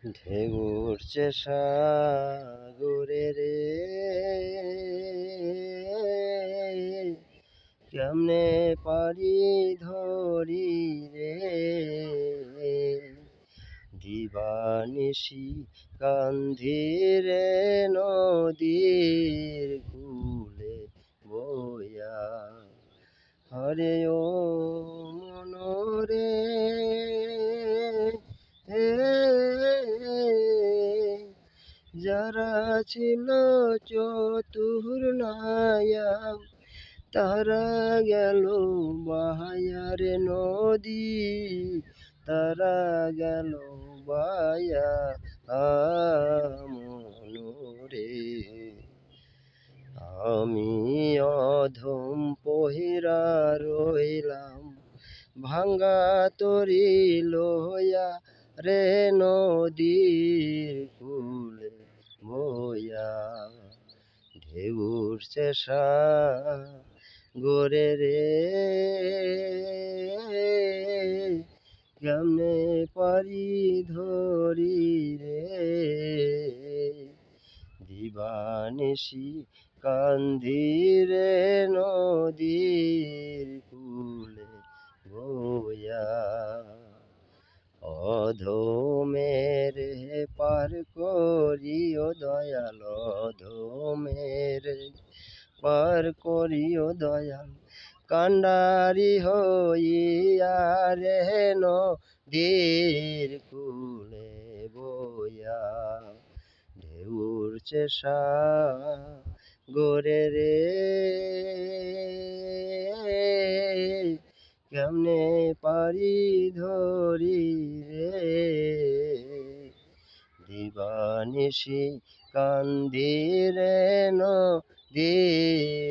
ঢেউ উঠছে সাগরে রে, কেমনে পারি ধরি রে, দিবানিশি কান্ধি রে নদীর কূলে বয়া। হরে ও মনরে যারা ছিল চতুর নায়া, তারা গেল বাহায়ারে নদী, তারা গেল বায়া মনরে। আমি অধম পহিরা রইলাম ভাঙ্গা তরি লইয়া রে, নদীর কূলে বয়া। ঢেউ উঠছে সাগরে রে, কেমনে পারি ধরি রে, দিবানিশি কান্ধি রে নদীর কূলে বয়া। অধমের পার করিও দয়াল, অধমের পার করিও দয়াল, কান্ডারি হইয়া রে নদীর কূলে বয়া। ঢেউ উঠছে সাগরে রে, কেমনে পারি ধরি রে, দিবানিশি কান্ধি রে নদীর